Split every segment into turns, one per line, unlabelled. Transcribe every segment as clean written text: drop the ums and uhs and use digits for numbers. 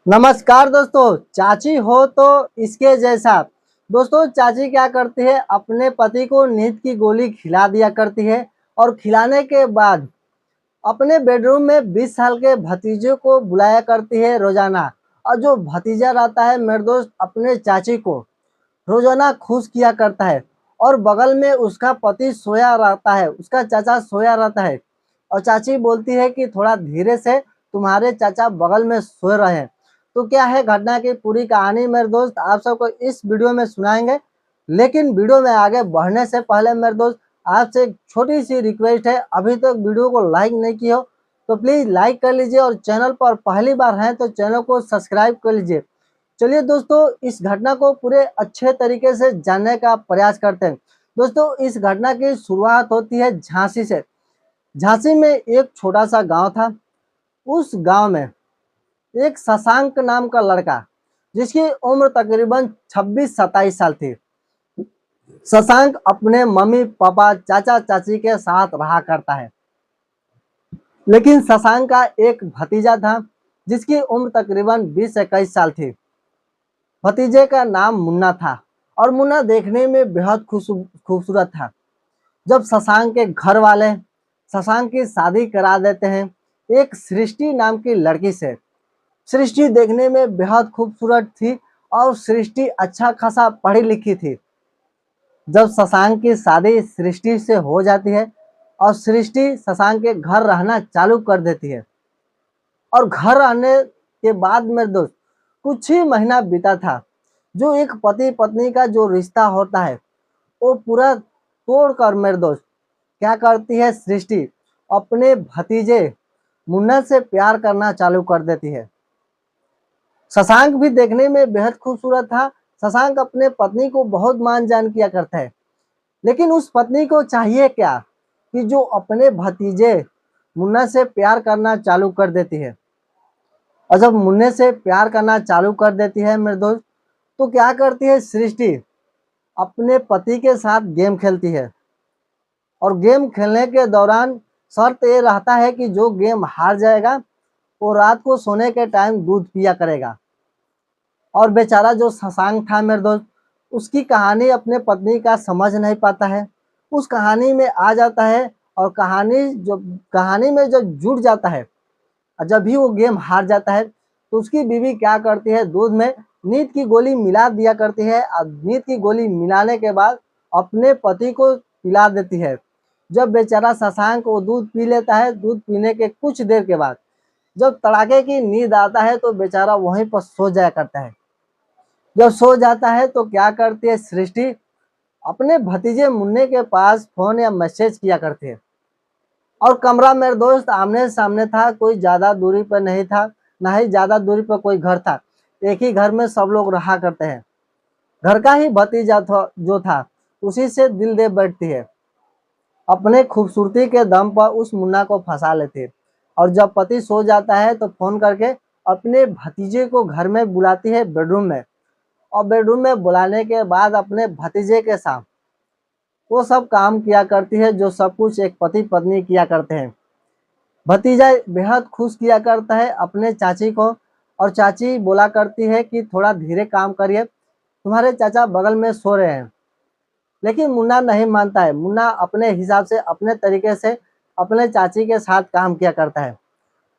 नमस्कार दोस्तों, चाची हो तो इसके जैसा। दोस्तों, चाची क्या करती है, अपने पति को नींद की गोली खिला दिया करती है और खिलाने के बाद अपने बेडरूम में 20 साल के भतीजे को बुलाया करती है रोजाना। और जो भतीजा रहता है मेरे दोस्त, अपने चाची को रोजाना खुश किया करता है। और बगल में उसका पति सोया रहता है, उसका चाचा सोया रहता है। और चाची बोलती है कि थोड़ा धीरे से, तुम्हारे चाचा बगल में सो रहे हैं। तो क्या है घटना की पूरी कहानी मेरे दोस्त, आप सबको इस वीडियो में सुनाएंगे। लेकिन वीडियो में आगे बढ़ने से पहले मेरे दोस्त, आपसे एक छोटी सी रिक्वेस्ट है, अभी तक वीडियो को लाइक नहीं किया हो तो प्लीज लाइक कर लीजिए, और चैनल पर पहली बार हैं तो चैनल को सब्सक्राइब कर लीजिए। चलिए दोस्तों, इस घटना को पूरे अच्छे तरीके से जानने का प्रयास करते हैं। दोस्तों, इस घटना की शुरुआत होती है झांसी से। झांसी में एक छोटा सा गांव था। उस गांव में एक शशांक नाम का लड़का, जिसकी उम्र तकरीबन 26-27 साल थी। शशांक अपने मम्मी पापा चाचा चाची के साथ रहा करता है। लेकिन शशांक का एक भतीजा था, जिसकी उम्र तकरीबन 20-21 साल थी। भतीजे का नाम मुन्ना था, और मुन्ना देखने में बेहद खूबसूरत था। जब शशांक के घर वाले शशांक की शादी करा देते हैं एक सृष्टि नाम की लड़की से। सृष्टि देखने में बेहद खूबसूरत थी, और सृष्टि अच्छा खासा पढ़ी लिखी थी। जब शशांक की शादी सृष्टि से हो जाती है और सृष्टि शशांक के घर रहना चालू कर देती है, और घर आने के बाद मेरे दोस्त, कुछ ही महीना बीता था। जो एक पति पत्नी का जो रिश्ता होता है, वो पूरा तोड़ कर मेरे दोस्त, क्या करती है सृष्टि, अपने भतीजे मुन्ना से प्यार करना चालू कर देती है। शशांक भी देखने में बेहद खूबसूरत था। शशांक अपने पत्नी को बहुत मान जान किया करता है। लेकिन उस पत्नी को चाहिए क्या, कि जो अपने भतीजे मुन्ना से प्यार करना चालू कर देती है। और जब मुन्ने से प्यार करना चालू कर देती है मेरे दोस्त, तो क्या करती है सृष्टि, अपने पति के साथ गेम खेलती है। और गेम खेलने के दौरान शर्त ये रहता है कि जो गेम हार जाएगा वो रात को सोने के टाइम दूध पिया करेगा। और बेचारा जो शशांक था मेरे दोस्त, उसकी कहानी अपने पत्नी का समझ नहीं पाता है। उस कहानी में आ जाता है, और कहानी में जब जुड़ जाता है, और जब भी वो गेम हार जाता है, तो उसकी बीवी क्या करती है, दूध में नींद की गोली मिला दिया करती है। और नींद की गोली मिलाने के बाद अपने पति को पिला देती है। जब बेचारा शशांक वो दूध पी लेता है, दूध पीने के कुछ देर के बाद जब तड़ाके की नींद आता है, तो बेचारा वहीं पर सो जाया करता है। जब सो जाता है तो क्या करती है सृष्टि, अपने भतीजे मुन्ने के पास फोन या मैसेज किया करती है। और कमरा मेरे दोस्त आमने सामने था, कोई ज्यादा दूरी पर नहीं था, ना ही ज्यादा दूरी पर कोई घर था। एक ही घर में सब लोग रहा करते हैं। घर का ही भतीजा जो था, उसी से दिल दे बैठती है। अपने खूबसूरती के दम पर उस मुन्ना को फंसा लेती है। और जब पति सो जाता है तो फोन करके अपने भतीजे को घर में बुलाती है बेडरूम में। और बेडरूम में बुलाने के बाद अपने भतीजे के साथ वो सब काम किया करती है, जो सब कुछ एक पति पत्नी किया करते हैं। भतीजा बेहद खुश किया करता है अपने चाची को। और चाची बोला करती है कि थोड़ा धीरे काम करिए, तुम्हारे चाचा बगल में सो रहे हैं। लेकिन मुन्ना नहीं मानता है। मुन्ना अपने हिसाब से, अपने तरीके से अपने चाची के साथ काम किया करता है।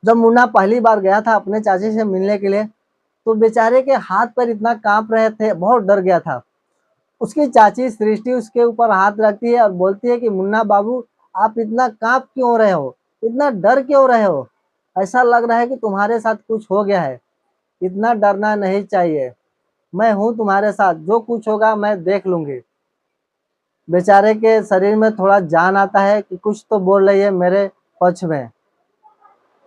जब मुन्ना पहली बार गया था अपने चाची से मिलने के लिए, तो बेचारे के हाथ पर इतना कांप रहे थे, बहुत डर गया था। उसकी चाची सृष्टि उसके ऊपर हाथ रखती है और बोलती है कि मुन्ना बाबू, आप इतना कांप क्यों रहे हो, इतना डर क्यों रहे हो, ऐसा लग रहा है कि तुम्हारे साथ कुछ हो गया है। इतना डरना नहीं चाहिए, मैं हूं तुम्हारे साथ, जो कुछ होगा मैं देख लूंगी। बेचारे के शरीर में थोड़ा जान आता है कि कुछ तो बोल रही है मेरे पक्ष में।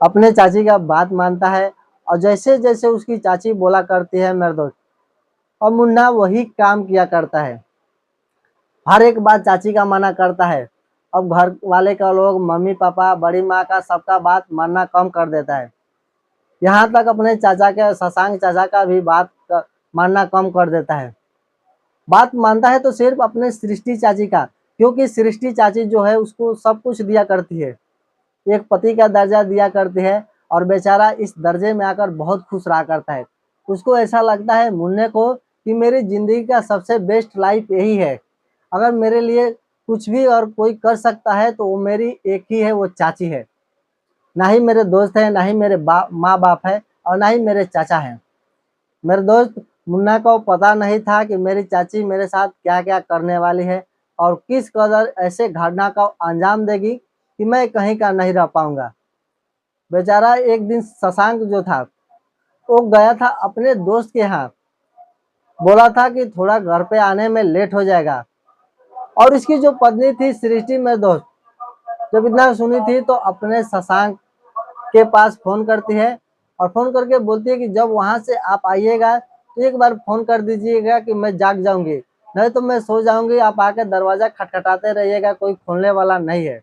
अपने चाची का बात मानता है, और जैसे जैसे उसकी चाची बोला करती है मेरे दोस्त, और मुन्ना वही काम किया करता है। हर एक बात चाची का माना करता है। अब घर वाले का लोग, मम्मी पापा बड़ी माँ का, सबका बात मानना कम कर देता है। यहाँ तक अपने चाचा के, शशांक चाचा का भी मानना कम कर देता है। बात मानता है तो सिर्फ अपने सृष्टि चाची का, क्योंकि सृष्टि चाची जो है उसको सब कुछ दिया करती है, एक पति का दर्जा दिया करती है। और बेचारा इस दर्जे में आकर बहुत खुश रहा करता है। उसको ऐसा लगता है मुन्ने को कि मेरी ज़िंदगी का सबसे बेस्ट लाइफ यही है। अगर मेरे लिए कुछ भी और कोई कर सकता है तो वो मेरी एक ही है, वो चाची है। ना ही मेरे दोस्त हैं, ना ही मेरे माँ बाप है, और ना ही मेरे चाचा हैं। मेरे दोस्त मुन्ना को पता नहीं था कि मेरी चाची मेरे साथ क्या क्या करने वाली है और किस कदर ऐसे घटना का अंजाम देगी कि मैं कहीं का नहीं रह पाऊंगा। बेचारा एक दिन शशांक जो था वो गया था अपने दोस्त के यहाँ, बोला था कि थोड़ा घर पे आने में लेट हो जाएगा। और इसकी जो पत्नी थी सृष्टि, मेरे दोस्त, जब इतना सुनी थी तो अपने शशांक के पास फोन करती है और फोन करके बोलती है कि जब वहां से आप आइएगा तो एक बार फोन कर दीजिएगा कि मैं जाग जाऊंगी, नहीं तो मैं सो जाऊंगी। आप आके दरवाजा खटखटाते रहिएगा, कोई खोलने वाला नहीं है।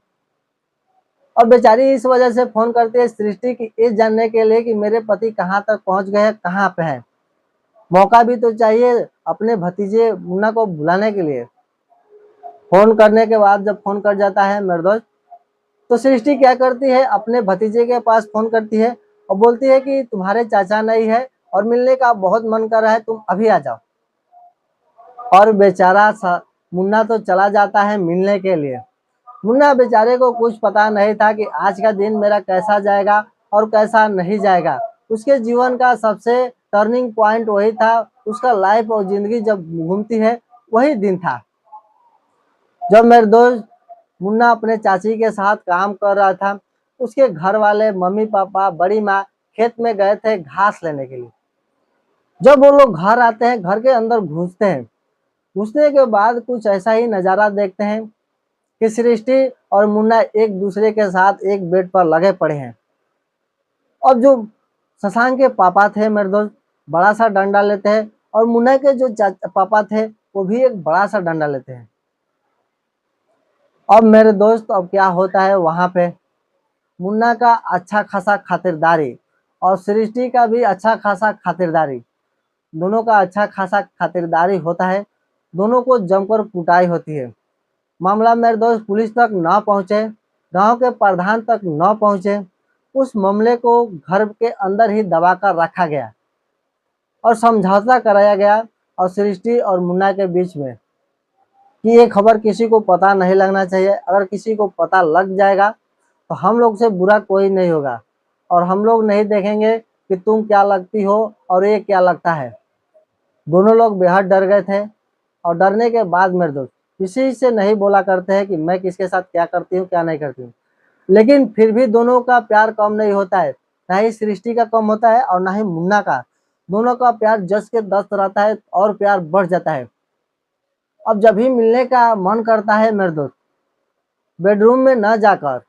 और बेचारी इस वजह से फोन करती है सृष्टि की ये जानने के लिए कि मेरे पति कहाँ तक पहुंच गए हैं, कहाँ पे हैं। मौका भी तो चाहिए अपने भतीजे मुन्ना को बुलाने के लिए। फोन करने के बाद जब फोन कर जाता है मेरे दोस्त, तो सृष्टि क्या करती है, अपने भतीजे के पास फोन करती है और बोलती है कि तुम्हारे चाचा नहीं है और मिलने का बहुत मन कर रहा है, तुम अभी आ जाओ। और बेचारा मुन्ना तो चला जाता है मिलने के लिए। मुन्ना बेचारे को कुछ पता नहीं था कि आज का दिन मेरा कैसा जाएगा और कैसा नहीं जाएगा। उसके जीवन का सबसे टर्निंग पॉइंट वही था, उसका लाइफ और जिंदगी जब घूमती है वही दिन था जब मेरे दोस्त मुन्ना अपने चाची के साथ काम कर रहा था। उसके घर वाले मम्मी पापा बड़ी माँ खेत में गए थे घास लेने के लिए। जब वो लोग घर आते हैं, घर के अंदर घुसते हैं, घुसने के बाद कुछ ऐसा ही नज़ारा देखते हैं कि सृष्टि और मुन्ना एक दूसरे के साथ एक बेड पर लगे पड़े हैं। और जो शशांक के पापा थे मेरे दोस्त, बड़ा सा डंडा लेते हैं, और मुन्ना के जो पापा थे वो भी एक बड़ा सा डंडा लेते हैं। अब मेरे दोस्त, अब क्या होता है वहां पे, मुन्ना का अच्छा खासा खातिरदारी और सृष्टि का भी अच्छा खासा खातिरदारी, दोनों का अच्छा खासा खातिरदारी होता है। दोनों को जमकर कुटाई होती है। मामला मेरे दोस्त पुलिस तक न पहुंचे, गांव के प्रधान तक न पहुंचे। उस मामले को घर के अंदर ही दबा कर रखा गया और समझौता कराया गया और सृष्टि और मुन्ना के बीच में कि ये खबर किसी को पता नहीं लगना चाहिए। अगर किसी को पता लग जाएगा तो हम लोग से बुरा कोई नहीं होगा, और हम लोग नहीं देखेंगे कि तुम क्या लगती हो और ये क्या लगता है। दोनों लोग बेहद डर गए थे, और डरने के बाद मेरे दोस्त किसी से नहीं बोला करते हैं कि मैं किसके साथ क्या करती हूँ क्या नहीं करती हूँ। लेकिन फिर भी दोनों का प्यार कम नहीं होता है, ना ही सृष्टि का कम होता है और ना ही मुन्ना का। दोनों का प्यार जस के दस रहता है और प्यार बढ़ जाता है। अब जब भी मिलने का मन करता है मेरे दोस्त, बेडरूम में न जाकर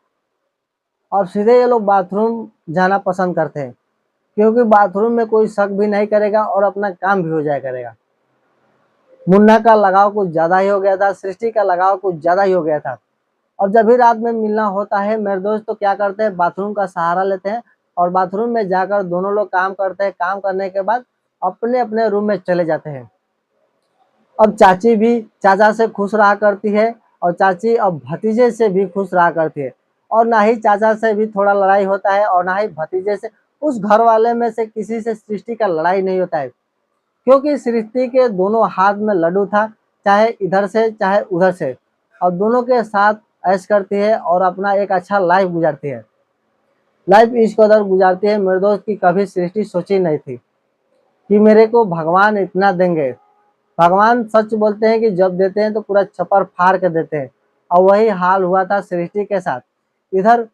और सीधे ये लोग बाथरूम जाना पसंद करते हैं, क्योंकि बाथरूम में कोई शक भी नहीं करेगा और अपना काम भी हो जाया करेगा। मुन्ना का लगाव कुछ ज्यादा ही हो गया था, सृष्टि का लगाव कुछ ज्यादा ही हो गया था। और जब भी रात में मिलना होता है मेरे दोस्त, तो क्या करते हैं, बाथरूम का सहारा लेते हैं और बाथरूम में जाकर दोनों लोग काम करते हैं। काम करने के बाद अपने अपने रूम में चले जाते हैं। अब चाची भी चाचा से खुश रहा करती है और चाची अब भतीजे से भी खुश रहा करती है। और ना ही चाचा से भी थोड़ा लड़ाई होता है और ना ही भतीजे से। उस घर वाले में से किसी से सृष्टि का लड़ाई नहीं होता है, क्योंकि सृष्टि के दोनों हाथ में लड्डू था, चाहे इधर से चाहे उधर से, और दोनों के साथ ऐश करती है और अपना एक अच्छा लाइफ गुजारती है। लाइफ इस कदर गुजारती है मेरे दोस्त की कभी सृष्टि सोची नहीं थी कि मेरे को भगवान इतना देंगे। भगवान सच बोलते हैं कि जब देते हैं तो पूरा छप्पर फाड़ के देते हैं, और वही हाल हुआ था सृष्टि के साथ। इधर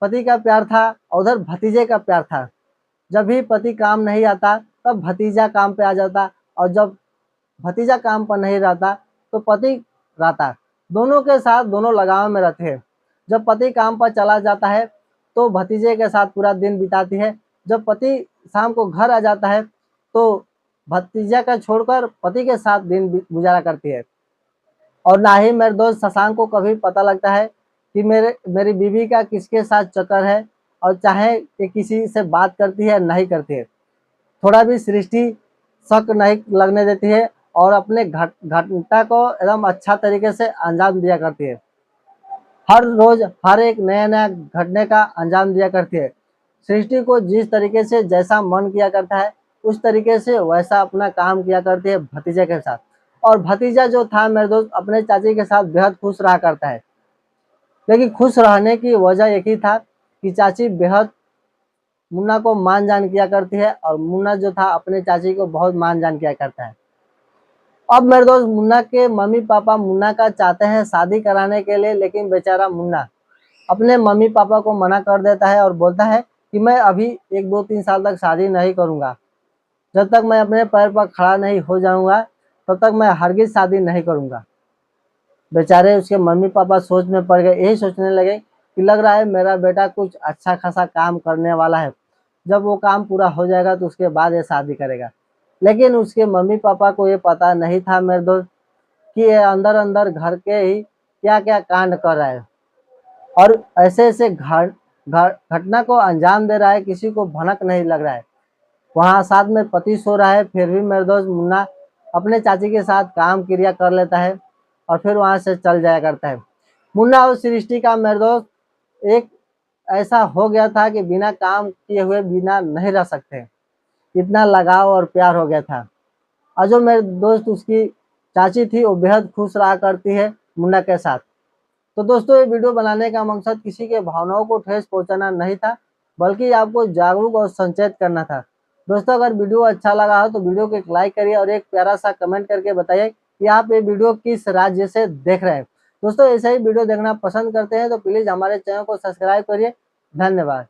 पति का प्यार था और उधर भतीजे का प्यार था। जब भी पति काम नहीं आता तब भतीजा काम पे आ जाता, और जब भतीजा काम पर नहीं रहता तो पति रहता। दोनों के साथ दोनों लगाव में रहते हैं। जब पति काम पर चला जाता है तो भतीजे के साथ पूरा दिन बिताती है। जब पति शाम को घर आ जाता है तो भतीजा का छोड़कर पति के साथ दिन गुजारा करती है। और ना ही मेरे दोस्त शशांक को कभी पता लगता है कि मेरी बीवी का किसके साथ चक्कर है, और चाहे कि किसी से बात करती है नहीं करती है। थोड़ा भी सृष्टि शक नहीं लगने देती है और अपने घटना को एकदम अच्छा तरीके से अंजाम दिया करती है। हर रोज हर एक नया नया घटने का अंजाम दिया करती है। सृष्टि को जिस तरीके से जैसा मन किया करता है उस तरीके से वैसा अपना काम किया करती है भतीजे के साथ। और भतीजा जो था मेरे दोस्त अपने चाची के साथ बेहद खुश रहा करता है। लेकिन खुश रहने की वजह एक ही था कि चाची बेहद मुन्ना को मान जान किया करती है और मुन्ना जो था अपने चाची को बहुत मान जान किया करता है। अब मेरे दोस्त मुन्ना के मम्मी पापा मुन्ना का चाहते हैं शादी कराने के लिए, लेकिन बेचारा मुन्ना अपने मम्मी पापा को मना कर देता है और बोलता है कि मैं अभी 1 2 3 साल तक शादी नहीं करूंगा। जब तक मैं अपने पैर पर खड़ा नहीं हो जाऊंगा तब तक मैं हरगिज शादी नहीं करूंगा। बेचारे उसके मम्मी पापा सोच में पड़ गए, यही सोचने लगे कि लग रहा है मेरा बेटा कुछ अच्छा खासा काम करने वाला है, जब वो काम पूरा हो जाएगा तो उसके बाद ये शादी करेगा। लेकिन उसके मम्मी पापा को ये पता नहीं था मेरे दोस्त कि ये अंदर अंदर घर के ही क्या क्या कांड कर रहा है और ऐसे ऐसे घटना को अंजाम दे रहा है, किसी को भनक नहीं लग रहा है। वहाँ साथ में पति सो रहा है, फिर भी मेरे दोस्त मुन्ना अपने चाची के साथ काम क्रिया कर लेता है और फिर वहाँ से चल जाया करता है। मुन्ना और सृष्टि का मेरे दोस्त एक ऐसा हो गया था कि बिना काम किए हुए बिना नहीं रह सकते, इतना लगाव और प्यार हो गया था। और जो मेरे दोस्त उसकी चाची थी वो बेहद खुश रहा करती है मुन्ना के साथ। तो दोस्तों ये वीडियो बनाने का मकसद किसी के भावनाओं को ठेस पहुंचाना नहीं था, बल्कि आपको जागरूक और संचेत करना था। दोस्तों अगर वीडियो अच्छा लगा हो तो वीडियो को एक लाइक करिए और एक प्यारा सा कमेंट करके बताइए कि आप ये वीडियो किस राज्य से देख रहे हैं। दोस्तों ऐसे ही वीडियो देखना पसंद करते हैं तो प्लीज़ हमारे चैनल को सब्सक्राइब करिए। धन्यवाद।